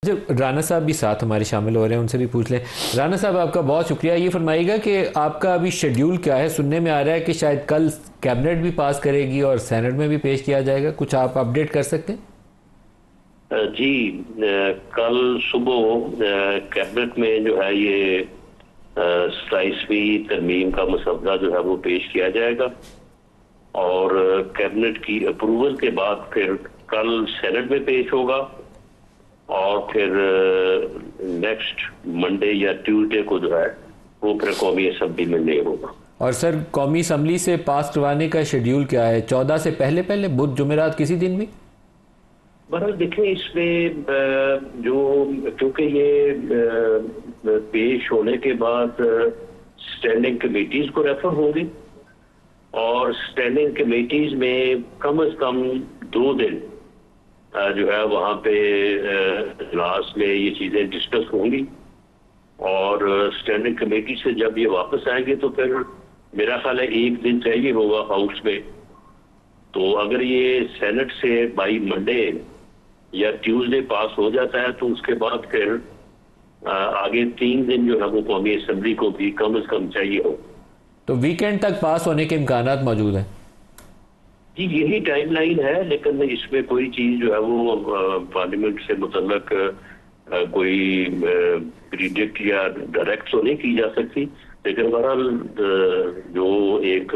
जब राना साहब भी साथ हमारे शामिल हो रहे हैं, उनसे भी पूछ लें। राना साहब, आपका बहुत शुक्रिया। ये फरमाइएगा कि आपका अभी शेड्यूल क्या है? सुनने में आ रहा है कि शायद कल कैबिनेट भी पास करेगी और सेनेट में भी पेश किया जाएगा, कुछ आप अपडेट कर सकते हैं? जी, कल सुबह कैबिनेट में जो है ये 27वीं तरमीम का मसौदा जो है वो पेश किया जाएगा और कैबिनेट की अप्रूवल के बाद फिर कल सेनेट में पेश होगा और फिर नेक्स्ट मंडे या ट्यूसडे को जो है वो फिर कौमी असम्बली में नहीं होगा। और सर, कौमी असम्बली से पास करवाने का शेड्यूल क्या है? 14 से पहले पहले बुध जुमेरात किसी दिन भी? बहरहाल देखें, इसमें जो क्योंकि ये पेश होने के बाद स्टैंडिंग कमेटीज को रेफर होगी और स्टैंडिंग कमेटीज में कम से कम 2 दिन जो है वहाँ पे इजलास में ये चीज़ें डिस्कस होंगी और स्टैंडिंग कमेटी से जब ये वापस आएंगे तो फिर मेरा ख्याल है 1 दिन चाहिए होगा हाउस में। तो अगर ये सेनेट से बाई मंडे या ट्यूसडे पास हो जाता है तो उसके बाद फिर आगे 3 दिन जो है वो कौमी असम्बली को भी कम से कम चाहिए हो। तो वीकेंड तक पास होने के इम्कानात मौजूद हैं? जी, यही टाइमलाइन है, लेकिन इसमें कोई चीज जो है वो पार्लियामेंट से मुतल्लक कोई प्रिडिक्ट या डायरेक्ट तो नहीं की जा सकती, लेकिन बहरहाल जो एक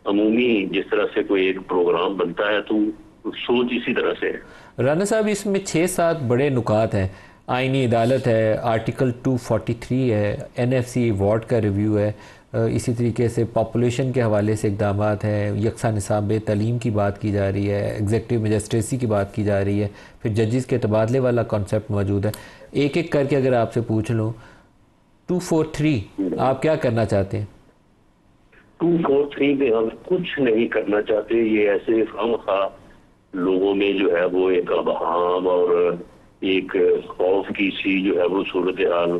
अमूमी जिस तरह से कोई एक प्रोग्राम बनता है तो सोच इसी तरह से है। राना साहब, इसमें 6-7 बड़े नुकात हैं। आईनी अदालत है, आर्टिकल 243 है, NFC वार्ड का रिव्यू है, इसी तरीके से पॉपुलेशन के हवाले से इकदाम हैं, यकसा निसाब तलीम की बात की जा रही है, एग्जेक्टिव मजिस्ट्रेसी की बात की जा रही है, फिर जजेस के तबादले वाला कॉन्सेप्ट मौजूद है। एक एक करके अगर आपसे पूछ लूँ, 243 आप क्या करना चाहते हैं? 243 में हम कुछ नहीं करना चाहते। ये ऐसे खामखा लोगों में जो है वो एक अबहाम और एक खौफ की सी जो है वो सूरत हाल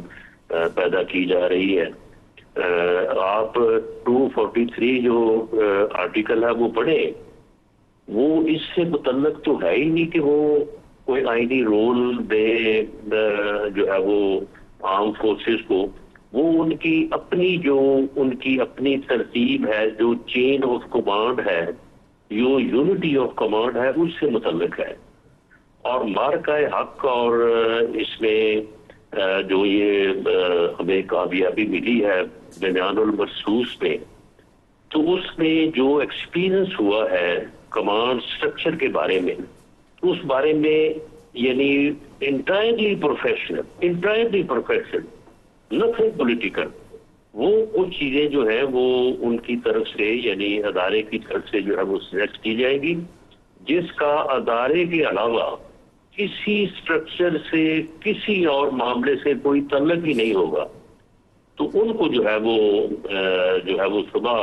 पैदा की जा रही है। आप 243 जो आर्टिकल है वो पढ़े, वो इससे मुतल्लक तो है ही नहीं कि वो कोई आईनी रोल दे जो है वो आर्म फोर्सेस को। वो उनकी अपनी तरतीब है, जो चेन ऑफ कमांड है, जो यूनिटी ऑफ कमांड है, उससे मुतल्लक है। और मार्का हक और इसमें जो ये हमें कामयाबी मिली है बयानुल मरसूस में, तो उसमें जो एक्सपीरियंस हुआ है कमांड स्ट्रक्चर के बारे में, उस बारे में यानी इंटायरली प्रोफेशनल, नथिंग पॉलिटिकल, वो कुछ चीजें जो है वो उनकी तरफ से यानी अदारे की तरफ से जो है वो सिलेक्ट की जाएगी, जिसका अदारे के अलावा किसी स्ट्रक्चर से किसी और मामले से कोई तल्लक ही नहीं होगा। तो उनको जो है वो सुबह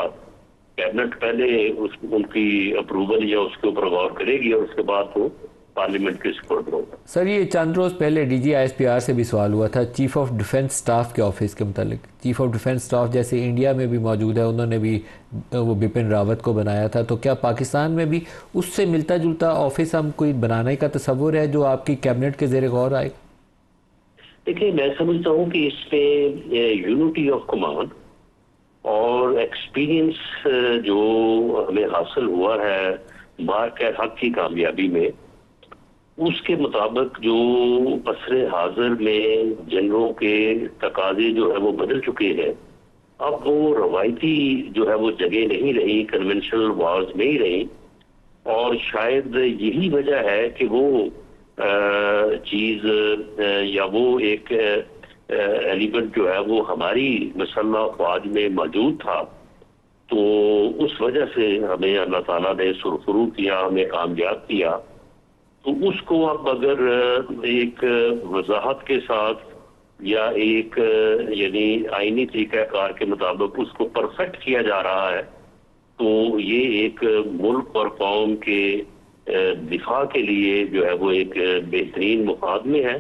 कैबिनेट पहले उनकी अप्रूवल या उसके ऊपर गौर करेगी और उसके बाद वो पार्लियामेंट के सपोर्ट होगा। सर, ये चंद रोज़ पहले DG ISPR से भी सवाल हुआ था चीफ ऑफ डिफेंस स्टाफ के ऑफिस के मुतालिक। चीफ ऑफ डिफेंस स्टाफ जैसे इंडिया में भी मौजूद है, उन्होंने भी वो बिपिन रावत को बनाया था, तो क्या पाकिस्तान में भी उससे मिलता जुलता ऑफिस हम कोई बनाने का तस्वुर है जो आपकी कैबिनेट के ज़ेरे गौर आए? देखिए, मैं समझता हूँ कि इसमें यूनिटी ऑफ कमांड और एक्सपीरियंस जो हमें हासिल हुआ है मार्का हक की कामयाबी में, उसके मुताबिक जो असरे हाजिर में जनरों के तकाजे जो है वो बदल चुके हैं। अब वो रवायती जो है वो जगह नहीं रही, कन्वेंशनल वार्स नहीं रही, और शायद यही वजह है कि वो चीज या वो एक एलिमेंट जो है वो हमारी मसल्ला अफवाज में मौजूद था। तो उस वजह से हमें अल्लाह ताला ने सुरखरू किया, हमें कामयाब किया। तो उसको अब अगर एक वजाहत के साथ या एक यानी आईनी तरीक़ाकार के मुताबिक उसको परफेक्ट किया जा रहा है, तो ये एक मुल्क और कौम के दिफा के लिए जो है वो एक बेहतरीन मुकादमे है।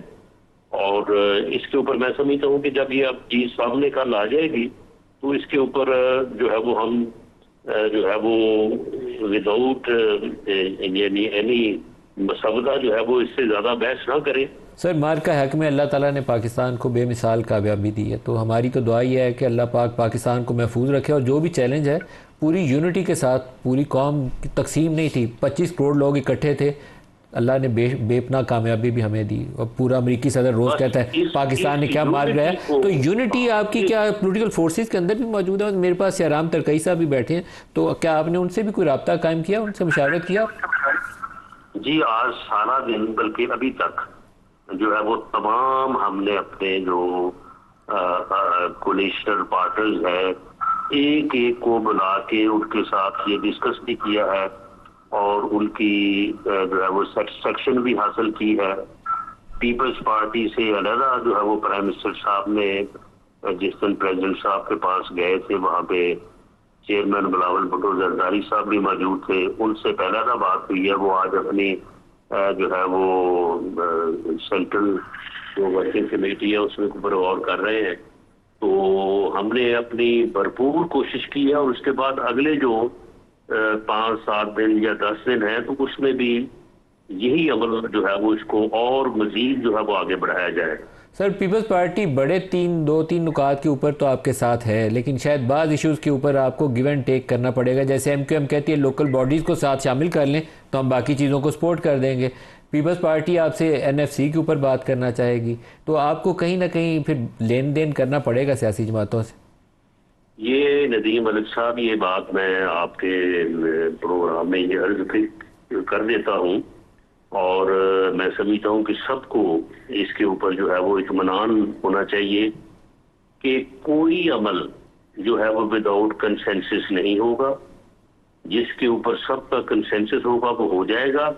और इसके ऊपर मैं समझता हूँ कि जब ये अब चीज सामने कल आ जाएगी तो इसके ऊपर जो है वो हम जो है वो विदाउट यानी एनी मसवदा जो है वो इससे ज्यादा बहस ना करें। सर मार का हक में अल्लाह ताला ने पाकिस्तान को बेमिसाल कामयाबी दी है, तो हमारी तो दुआ ये है कि अल्लाह पाक पाकिस्तान को महफूज रखे और जो भी चैलेंज है पूरी यूनिटी के साथ, पूरी कौम की तकसीम नहीं थी, 25 करोड़ लोग इकट्ठे थे, अल्लाह ने बेपना कामयाबी भी हमें दी। और पूरा अमरीकी सदर रोज़ कहता है पाकिस्तान ने क्या मार गया, तो यूनिटी आपकी क्या पॉलिटिकल फोर्सेस के अंदर भी मौजूद है? मेरे पास सियाराम तरकई साहब भी बैठे हैं, तो क्या आपने उनसे भी कोई रब्ता कायम किया, उनसे मुशावरत किया? जी, आज सारा दिन बल्कि अभी तक जो है वो तमाम हमने अपने जो कोलिशनल पार्टनर्स है एक एक को बुला के उनके साथ ये डिस्कस भी किया है और उनकी जो है वो सेटिस्फेक्शन भी हासिल की है। पीपल्स पार्टी से अलहदा जो है वो प्राइम मिनिस्टर साहब ने जिस दिन प्रेसिडेंट साहब के पास गए थे वहाँ पे चेयरमैन बिलावल भुट्टो जरदारी साहब भी मौजूद थे, उनसे पहला बात हुई है। वो आज अपनी जो है वो सेंट्रल जो वर्किंग कमेटी है उसमें ऊपर गौर कर रहे हैं। तो हमने अपनी भरपूर कोशिश की है और उसके बाद अगले जो 5-7 दिन या 10 दिन है तो उसमें भी यही अमल जो है वो इसको और मजीद जो है वो आगे बढ़ाया जाए। सर पीपल्स पार्टी बड़े 2-3 नुकात के ऊपर तो आपके साथ है, लेकिन शायद बाज़ इश्यूज़ के ऊपर आपको गिव एंड टेक करना पड़ेगा। जैसे MQM कहती है लोकल बॉडीज़ को साथ शामिल कर लें तो हम बाकी चीज़ों को सपोर्ट कर देंगे। पीपल्स पार्टी आपसे NFC के ऊपर बात करना चाहेगी, तो आपको कहीं ना कहीं फिर लेन देन करना पड़ेगा सियासी जमातों से। ये नदीम मलिक साहब, ये बात मैं आपके प्रोग्राम में ये अर्ज कर देता हूँ और मैं समझता हूँ कि सबको इसके ऊपर जो है वो इत्मीनान होना चाहिए कि कोई अमल जो है वो विदाउट कंसेंसस नहीं होगा। जिसके ऊपर सबका कंसेंसस होगा वो हो जाएगा,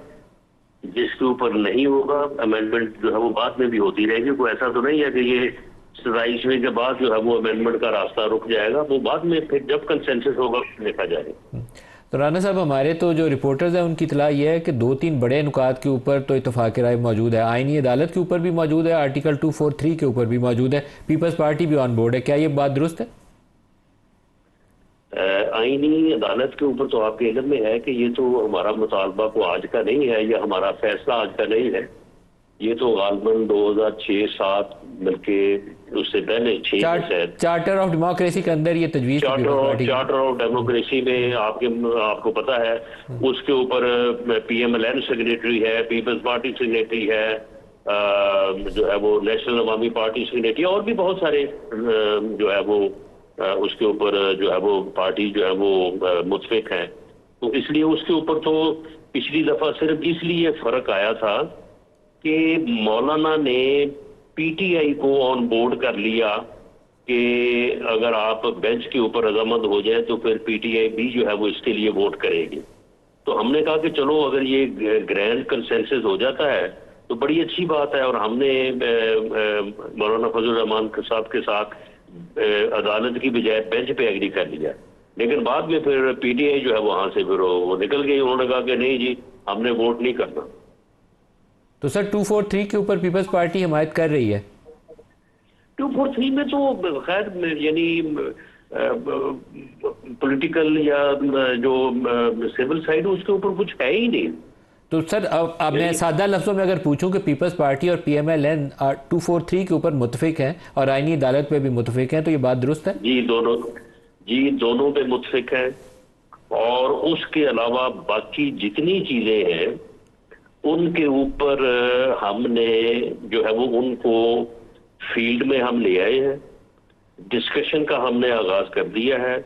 जिसके ऊपर नहीं होगा अमेंडमेंट जो है वो बाद में भी होती रहेगी। कोई ऐसा तो नहीं है कि ये 27वें के बाद जो है वो अमेंडमेंट का रास्ता रुक जाएगा, वो बाद में फिर जब कंसेंसस होगा देखा जाएगा। तो राना साहब हमारे तो जो रिपोर्टर्स हैं उनकी इतला ये है कि 2-3 बड़े नुकात के ऊपर तो इत्तेफाक राय मौजूद है, आईनी अदालत के ऊपर भी मौजूद है, आर्टिकल 243 के ऊपर भी मौजूद है, पीपल्स पार्टी भी ऑन बोर्ड है। क्या ये बात दुरुस्त है? आईनी अदालत के ऊपर तो आपके इल्म में है कि ये तो हमारा मुतालबा को आज का नहीं है, या हमारा फैसला आज का नहीं है। ये तो गालबन 2006-07 बल्कि उससे पहले 6 चार्टर ऑफ डेमोक्रेसी के अंदर ये तजवीज़, चार्टर ऑफ डेमोक्रेसी में आपको पता है उसके ऊपर PMLN सिग्नेटरी है, पीपल्स पार्टी सिग्नेटरी है, जो है वो नेशनल अवामी पार्टी सिग्नेटरी, और भी बहुत सारे जो है वो उसके ऊपर जो है वो पार्टी जो है वो मुत्फिक हैं। तो इसलिए उसके ऊपर तो पिछली दफा सिर्फ इसलिए फर्क आया था कि मौलाना ने PTI को ऑन बोर्ड कर लिया कि अगर आप बेंच के ऊपर रजामंद हो जाए तो फिर PTI भी जो है वो इसके लिए वोट करेगी। तो हमने कहा कि चलो अगर ये ग्रैंड कंसेंसस हो जाता है तो बड़ी अच्छी बात है, और हमने मौलाना फजल रहमान साहब के साथ अदालत की बजाय बेंच पे एग्री कर लिया। लेकिन बाद में फिर PTI जो है वहां से फिर वो निकल गई, उन्होंने कहा कि नहीं जी हमने वोट नहीं करना। तो सर 243 के ऊपर पीपल्स पार्टी हिमायत कर रही है। 243 में तो खैर यानी पॉलिटिकल या जो सिविल साइड उसके ऊपर कुछ है ही नहीं। तो सर अब मैं सादा लफ्जों में अगर पूछूं कि पीपल्स पार्टी और PMLN 243 के ऊपर मुतफिक हैं और आईनी अदालत पे भी मुतफिक हैं, तो ये बात दुरुस्त है? जी दोनों पे मुतफिक हैं, और उसके अलावा बाकी जितनी चीजें हैं उनके ऊपर हमने जो है वो उनको फील्ड में हम ले आए हैं, डिस्कशन का हमने आगाज कर दिया है।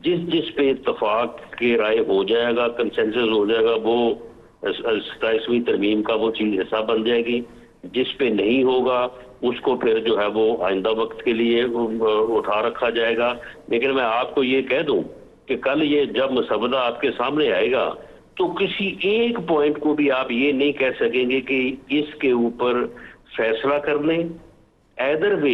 जिस पे इत्तफाक की राय हो जाएगा, कंसेंसस हो जाएगा, वो 27वीं तरमीम का वो चीज हिस्सा बन जाएगी। जिस पे नहीं होगा उसको फिर जो है वो आइंदा वक्त के लिए उठा रखा जाएगा। लेकिन मैं आपको ये कह दूं कि कल ये जब मसवदा आपके सामने आएगा तो किसी एक पॉइंट को भी आप ये नहीं कह सकेंगे कि इसके ऊपर फैसला कर लें। ऐदर वे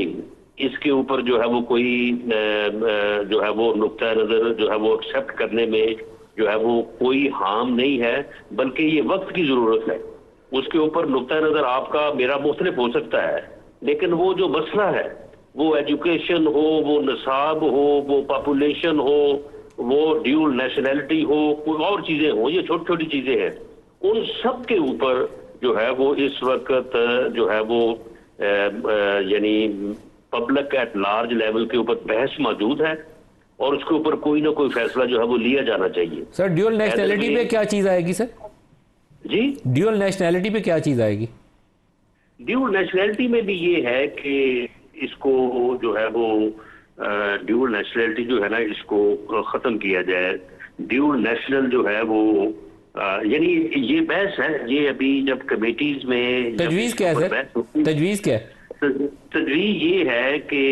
इसके ऊपर जो है वो कोई जो है वो नुक्ता नजर जो है वो एक्सेप्ट करने में जो है वो कोई हार्म नहीं है, बल्कि ये वक्त की जरूरत है। उसके ऊपर नुक्ता नजर आपका मेरा मुख्तलिफ हो सकता है, लेकिन वो जो मसला है वो एजुकेशन हो, वो निसाब हो, वो पॉपुलेशन हो, वो ड्यूल नेशनैलिटी हो, कोई और चीजें हो, ये छोटी छोटी चीजें हैं, उन सब के ऊपर जो है वो इस वक्त जो है वो यानी पब्लिक एट लार्ज लेवल के ऊपर बहस मौजूद है और उसके ऊपर कोई ना कोई फैसला जो है वो लिया जाना चाहिए। सर ड्यूअल नेशनैलिटी पे क्या चीज आएगी सर? जी, ड्यूअल नेशनैलिटी पे क्या चीज आएगी? ड्यूअल नेशनैलिटी में भी ये है कि इसको जो है वो ड्यूअल नेशनैलिटी जो है ना इसको खत्म किया जाए। ड्यूअल नेशनल जो है वो यानी ये बहस है, ये अभी जब कमेटीज में तजवीज क्या है सर? तजवीज क्या है? तजवीज ये है कि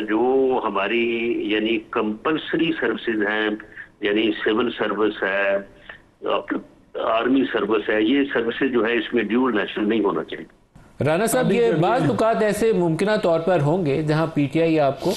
जो हमारी यानी कंपल्सरी सर्विसेज हैं, यानी सिविल सर्विस है, आर्मी सर्विस है, ये सर्विसेज जो है इसमें ड्यूअल नेशनल नहीं होना चाहिए। राना साहब, ये बाज़ नुकात ऐसे मुमकिन तौर पर होंगे जहां पीटीआई आपको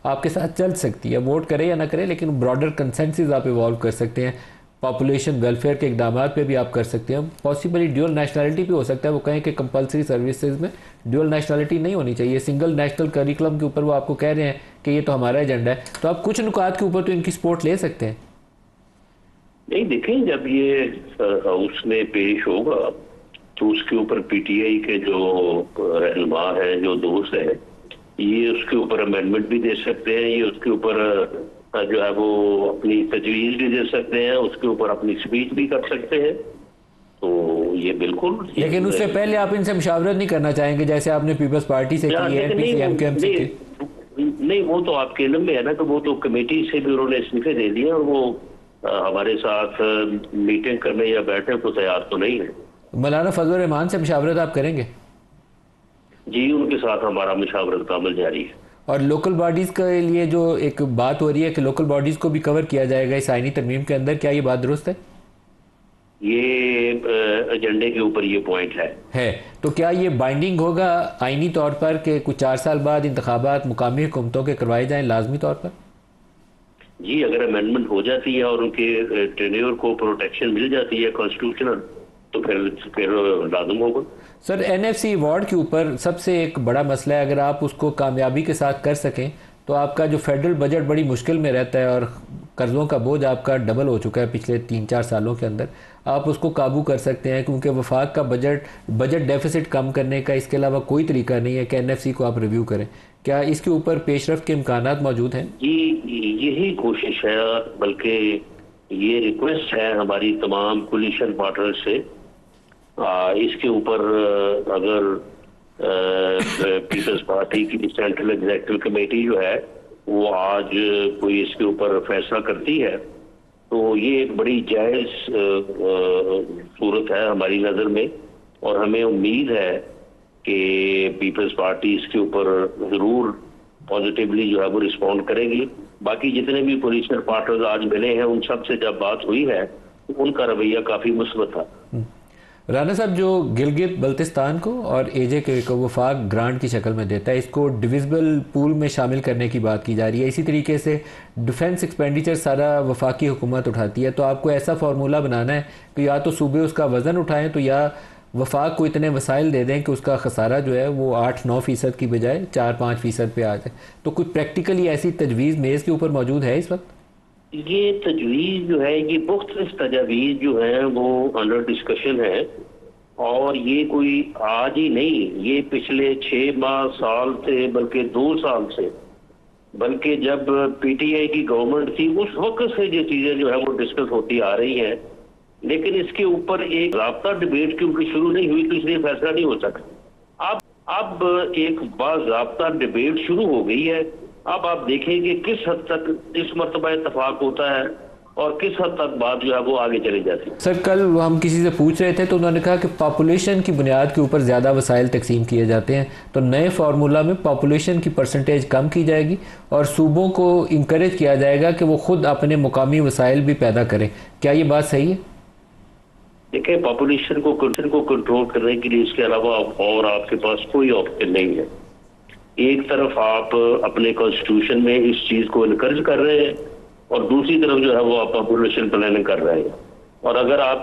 आपके साथ चल सकती है, वोट करे या ना करे, लेकिन ब्रॉडर कंसेंसस आप इवॉल्व कर सकते हैं, पॉपुलेशन वेलफेयर के इकदाम पे भी आप कर सकते हैं। पॉसिबली ड्यूअल नेशनैलिटी भी हो सकता है, वो कहें कि कंपलसरी सर्विसेज में ड्यूअल नेशनैलिटी नहीं होनी चाहिए, सिंगल नेशनल करिकुलम के ऊपर वो आपको कह रहे हैं कि ये तो हमारा एजेंडा है, तो आप कुछ नुकात के ऊपर तो इनकी सपोर्ट ले सकते हैं। नहीं, देखें जब ये हाउस में पेश होगा तो उसके ऊपर पीटीआई के जो रहनुमा है, जो दोस्त है, ये उसके ऊपर अमेंडमेंट भी दे सकते हैं, ये उसके ऊपर जो है वो अपनी तजवीज़ भी दे सकते हैं, उसके ऊपर अपनी स्पीच भी कर सकते हैं। तो ये बिल्कुल, लेकिन उससे पहले आप इनसे मुशावरत नहीं करना चाहेंगे जैसे आपने पीपल्स पार्टी से की है, पीसीएम से की? नहीं, वो तो आपके इल्म में है ना, तो वो तो कमेटी से भी उन्होंने इस्तीफे दे दिए और वो हमारे साथ मीटिंग करने या बैठने को तैयार तो नहीं है। मौलाना फजल रहमान से मुशावरत आप करेंगे? जी, उनके साथ हमारा मुशावरत का अमल जारी है। और लोकल बॉडीज़ के लिए जो एक बात हो रही है कि लोकल बॉडीज़ को भी कवर किया जाएगा इस आईनी तरमीम के अंदर, क्या ये बात दुरुस्त है? ये एजेंडे के ऊपर ये पॉइंट है। तो क्या ये बाइंडिंग होगा आईनी तौर पर कि कुछ 4 साल बाद इंतखाबात मुकामी हुकूमतों के करवाए जाएं लाजमी तौर पर? जी, अगर अमेंडमेंट हो जाती है और उनके टेन्योर को प्रोटेक्शन मिल जाती है कॉन्स्टिट्यूशनल, तो फिर लाजम होगा। सर, एनएफसी अवार्ड के ऊपर सबसे एक बड़ा मसला है, अगर आप उसको कामयाबी के साथ कर सकें तो आपका जो फेडरल बजट बड़ी मुश्किल में रहता है और कर्ज़ों का बोझ आपका डबल हो चुका है पिछले 3-4 सालों के अंदर, आप उसको काबू कर सकते हैं, क्योंकि वफाक का बजट डेफिसिट कम करने का इसके अलावा कोई तरीका नहीं है कि एनएफसी को आप रिव्यू करें। क्या इसके ऊपर पेशरफ्त के इम्कानात मौजूद हैं? जी, यही कोशिश है, बल्कि ये रिक्वेस्ट है हमारी तमाम कोलिशन पार्टनर से। इसके ऊपर अगर पीपल्स पार्टी की सेंट्रल एग्जीक्यूटिव कमेटी जो है वो आज कोई इसके ऊपर फैसला करती है तो ये एक बड़ी जायज सूरत है हमारी नज़र में, और हमें उम्मीद है कि पीपल्स पार्टी इसके ऊपर ज़रूर पॉजिटिवली जो है वो रिस्पॉन्ड करेगी। बाकी जितने भी पोलिटिकल पार्टनर्स आज मिले हैं उन सब से जब बात हुई है तो उनका रवैया काफ़ी मुस्बत था। राना साहब, जो गिलगित बल्तिस्तान को और एजेके को वफाक ग्रांट की शक्ल में देता है, इसको डिविजिबल पूल में शामिल करने की बात की जा रही है। इसी तरीके से डिफेंस एक्सपेंडिचर सारा वफाकी हुकूमत उठाती है, तो आपको ऐसा फार्मूला बनाना है कि या तो सूबे उसका वज़न उठाएं तो या वफाक को इतने वसाइल दे दें कि उसका खसारा जो है वो 8-9% की बजाय 4-5% पे आ जाए। तो कोई प्रैक्टिकली ऐसी तजवीज़ मेज़ के ऊपर मौजूद है इस वक्त? ये तजवीज़ जो है, ये मुख्तलिफ तजावीज़ जो है वो अंडर डिस्कशन है, और ये कोई आज ही नहीं, ये पिछले 6 माह साल से, बल्कि 2 साल से, बल्कि जब पीटीआई की गवर्नमेंट थी उस वक्त से ये चीज़ें जो है वो डिस्कस होती आ रही हैं। लेकिन इसके ऊपर एक ज़ाब्ता डिबेट क्योंकि शुरू नहीं हुई तो इसलिए फैसला नहीं हो सकता। अब एक बाज़ाब्ता डिबेट शुरू हो गई है। अब आप देखें कि किस हद तक इस मरतबा इत्तफाक होता है और किस हद तक बात जो है वो आगे चली जाती है। सर, कल हम किसी से पूछ रहे थे तो उन्होंने कहा कि पॉपुलेशन की बुनियाद के ऊपर ज़्यादा वसाइल तकसीम किए जाते हैं, तो नए फार्मूला में पॉपुलेशन की परसेंटेज कम की जाएगी और सूबों को इंकरेज किया जाएगा कि वो खुद अपने मुकामी वसाइल भी पैदा करें। क्या ये बात सही है? देखिए, पॉपुलेशन को कंट्रोल करने के लिए इसके अलावा और आपके पास कोई ऑप्शन नहीं है। एक तरफ आप अपने कॉन्स्टिट्यूशन में इस चीज को इनकरेज कर रहे हैं और दूसरी तरफ जो है वो आप पॉपुलेशन प्लानिंग कर रहे हैं, और अगर आप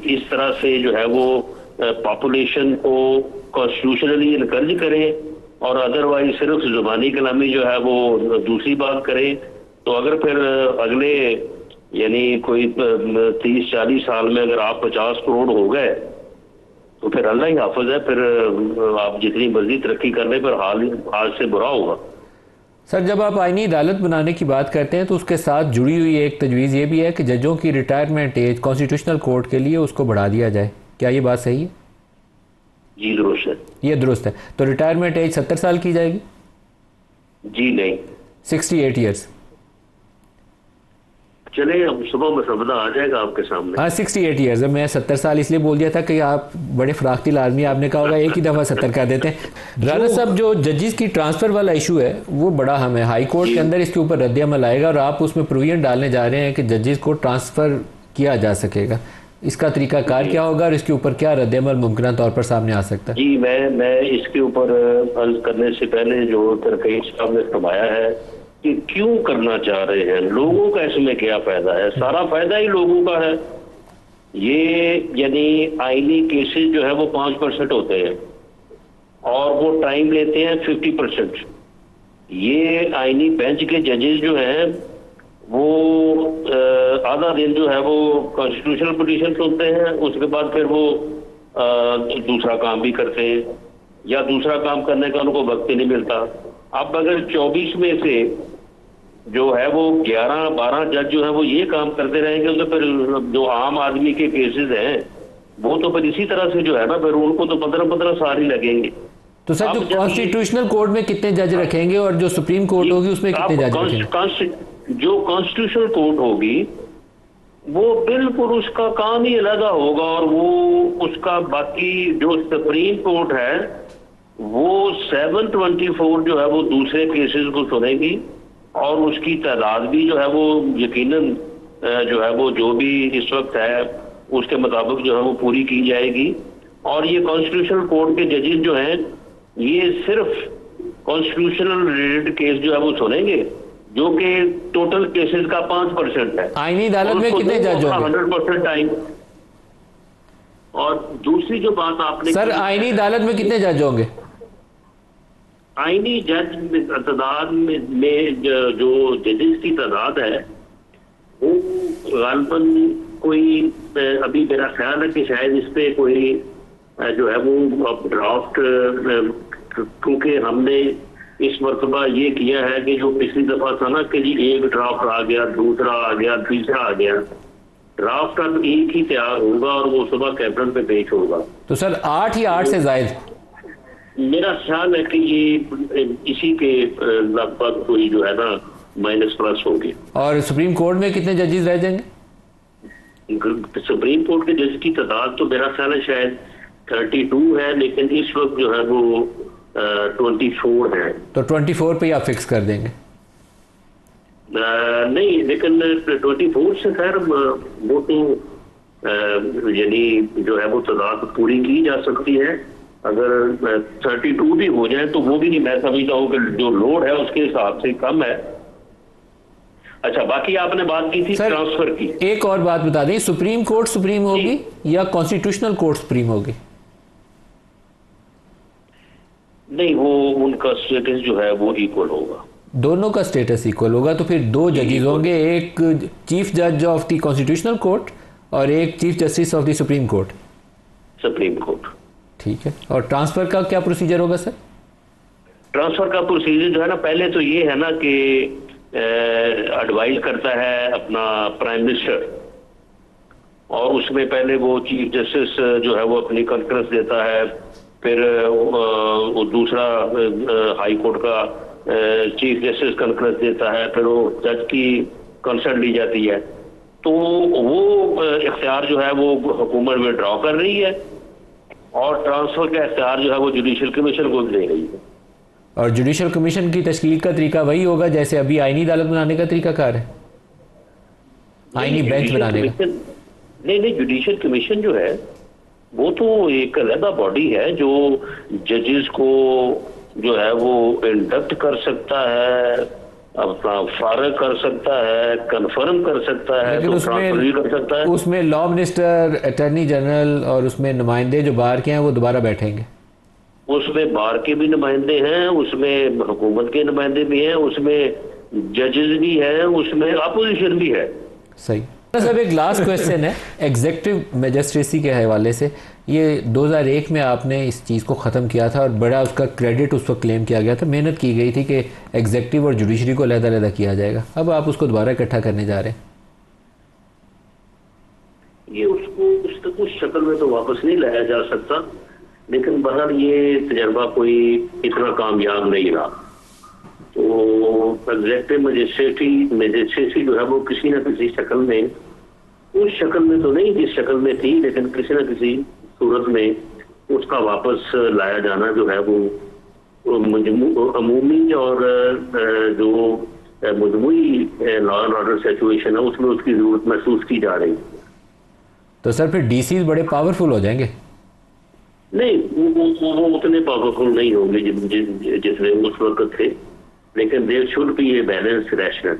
इस तरह से जो है वो पॉपुलेशन को कॉन्स्टिट्यूशनली इनकरेज करें और अदरवाइज सिर्फ जुबानी कलामी जो है वो दूसरी बात करें, तो अगर फिर अगले यानी कोई 30-40 साल में अगर आप 50 करोड़ हो गए तो फिर अल्लाह ही हाफिज है, फिर आप जितनी मर्जी तरक्की करने पर हाल आज से बुरा होगा। सर, जब आप आईनी अदालत बनाने की बात करते हैं तो उसके साथ जुड़ी हुई एक तजवीज़ ये भी है कि जजों की रिटायरमेंट एज कॉन्स्टिट्यूशनल कोर्ट के लिए उसको बढ़ा दिया जाए। क्या ये बात सही है? जी दुरुस्त है। ये दुरुस्त है। तो रिटायरमेंट एज 70 साल की जाएगी? जी नहीं, 68 ईयर्स। चले अब सुबह में सबदा आ जाएगा आपके सामने। हाँ, 68 ईयर्स है। मैं 70 साल इसलिए बोल दिया था कि आप बड़े फराख्तिल आदमी, आपने कहा होगा एक ही दफ़ा 70 कर देते हैं। राना साहब, जो जजेस की ट्रांसफ़र वाला इशू है वो बड़ा हम है, हाई कोर्ट के अंदर इसके ऊपर रद्द अमल आएगा और आप उसमें प्रोविजन डालने जा रहे हैं कि जजेस को ट्रांसफ़र किया जा सकेगा। इसका तरीकाकार क्या होगा और इसके ऊपर क्या रद्द अमल मुमकिन तौर पर सामने आ सकता है? जी, मैं इसके ऊपर अर्ज करने से पहले जो तरकीब साहब ने फरमाया है कि क्यों करना चाह रहे हैं, लोगों का इसमें क्या फायदा है? सारा फायदा ही लोगों का है। ये यानी आईनी केसेस जो है वो 5% होते हैं और वो टाइम लेते हैं 50%। ये आईनी बेंच के जजेस जो हैं वो आधा दिन जो है वो कॉन्स्टिट्यूशनल पिटीशन सुनते हैं, उसके बाद फिर वो दूसरा काम भी करते हैं या दूसरा काम करने का उनको वक्त ही नहीं मिलता। अब अगर 24 में से जो है वो 11-12 जज जो है वो ये काम करते रहेंगे तो फिर जो आम आदमी के केसेस हैं वो तो फिर इसी तरह से जो है ना फिर उनको तो 15-15 साल ही लगेंगे। तो सर, जो कॉन्स्टिट्यूशनल कोर्ट में कितने जज रखेंगे और जो सुप्रीम कोर्ट होगी उसमें कितने जज रखेंगे? जो कॉन्स्टिट्यूशनल कोर्ट होगी वो बिल्कुल उसका काम ही अलग होगा और वो उसका बाकी जो सुप्रीम कोर्ट है वो 724 जो है वो दूसरे केसेस को सुनेगी और उसकी तादाद भी जो है वो यकीनन जो है वो जो भी इस वक्त है उसके मुताबिक जो है वो पूरी की जाएगी। और ये कॉन्स्टिट्यूशनल कोर्ट के जजेस जो हैं ये सिर्फ कॉन्स्टिट्यूशनल रिलेटेड केस जो है वो सुनेंगे जो कि टोटल केसेस का 5% है। आईनी अदालत में कितने जज होंगे? 100% टाइम। और दूसरी जो बात आपने सर, आईनी अदालत में कितने जज होंगे? आईनी जज तादाद में जो जजेस की तादाद है वो गालबन कोई अभी मेरा ख्याल है कि शायद इस पे कोई जो है वो ड्राफ्ट, क्योंकि हमने इस मरतबा ये किया है कि जो पिछली दफा था ना कि जी एक ड्राफ्ट आ गया, दूसरा आ गया, तीसरा आ गया, ड्राफ्ट अब एक ही तैयार होगा और वो सुबह कैबिनेट में पेश होगा। तो सर 8 या 8 से ज्यादा मेरा ख्याल है कि ये इसी के लगभग कोई जो है ना माइनस प्लस होगी। और सुप्रीम कोर्ट में कितने जजेस रह जाएंगे? सुप्रीम कोर्ट के जज की तादाद तो मेरा ख्याल है शायद 32 है, लेकिन इस वक्त जो है वो 24 है। तो 24 पे ही आप फिक्स कर देंगे? नहीं, लेकिन 24 से खैर वो तो यानी जो है वो तादाद पूरी की जा सकती है। अगर 32 भी हो जाए तो वो भी नहीं, मैं समझता हूँ कि जो लोड है उसके हिसाब से कम है। अच्छा, बाकी आपने बात की थी ट्रांसफर की। एक और बात बता दें, सुप्रीम कोर्ट सुप्रीम होगी या कॉन्स्टिट्यूशनल कोर्ट सुप्रीम होगी? नहीं, वो उनका स्टेटस जो है वो इक्वल होगा। दोनों का स्टेटस इक्वल होगा। तो फिर 2 जजेस होंगे, एक चीफ जज ऑफ द कॉन्स्टिट्यूशनल कोर्ट और एक chief justice of the supreme court. Supreme court, ठीक है। और ट्रांसफर का क्या प्रोसीजर होगा सर? ट्रांसफर का प्रोसीजर जो है ना, पहले तो ये है ना कि एडवाइस करता है अपना प्राइम मिनिस्टर और उसमें पहले वो चीफ जस्टिस जो है वो अपनी कॉन्फ्रेंस देता है, फिर वो दूसरा हाई कोर्ट का चीफ जस्टिस कॉन्फ्रेंस देता है, फिर वो जज की कंसर्न ली जाती है। तो वो इख्तियार जो है वो हुकूमत में ड्रॉ कर रही है और ट्रांसफर का इख्तियार जो है वो जुडिशल कमीशन को दे रही है। और जुडिशल कमीशन की तश्कील का तरीका वही होगा जैसे अभी आईनी अदालत बनाने का तरीका कार है, आईनी बेंच बनाने का? नहीं, जुडिशल कमीशन जो है वो तो एक अलग बॉडी है जो जजेस को जो है वो इंडक्ट कर सकता है, अपना फारग कर सकता है, कंफर्म कर सकता है, तो ट्रांसफर भी कर सकता है। उसमें लॉ मिनिस्टर, अटॉर्नी जनरल और उसमें नुमाइंदे जो बाहर के हैं वो दोबारा बैठेंगे। उसमें बार के भी नुमाइंदे हैं, उसमें हुकूमत के नुमाइंदे भी हैं, उसमें जजेस भी हैं, उसमें अपोजिशन भी है। सही सब। एक लास्ट क्वेश्चन है एग्जेक्टिव मैजिस्ट्रेसी के हवाले से। ये 2001 में आपने इस चीज़ को ख़त्म किया था और बड़ा उसका क्रेडिट उस वक्त क्लेम किया गया था, मेहनत की गई थी कि एग्जेक्टिव और जुडिशरी को अलग-अलग किया जाएगा। अब आप उसको दोबारा इकट्ठा करने जा रहे हैं। ये उसको उस शक्ल में तो वापस नहीं लाया जा सकता, लेकिन बहरहाल ये तजर्बा कोई इतना कामयाब नहीं रहा। तो एग्जेक्टिव मैजिस्ट्रेसी जो है वो किसी न किसी शक्ल में, उस शक्ल में तो नहीं जिस शक्ल में थी, लेकिन किसी न किसी सूरत में उसका वापस लाया जाना जो है वो अमूमी और जो मजमूई लॉ एंड ऑर्डर सिचुएशन है उसमें उसकी जरूरत महसूस की जा रही है। तो सर फिर डीसी बड़े पावरफुल हो जाएंगे? नहीं, वो उतने पावरफुल नहीं होंगे जितने उस वक्त थे, लेकिन there should be a balance rational.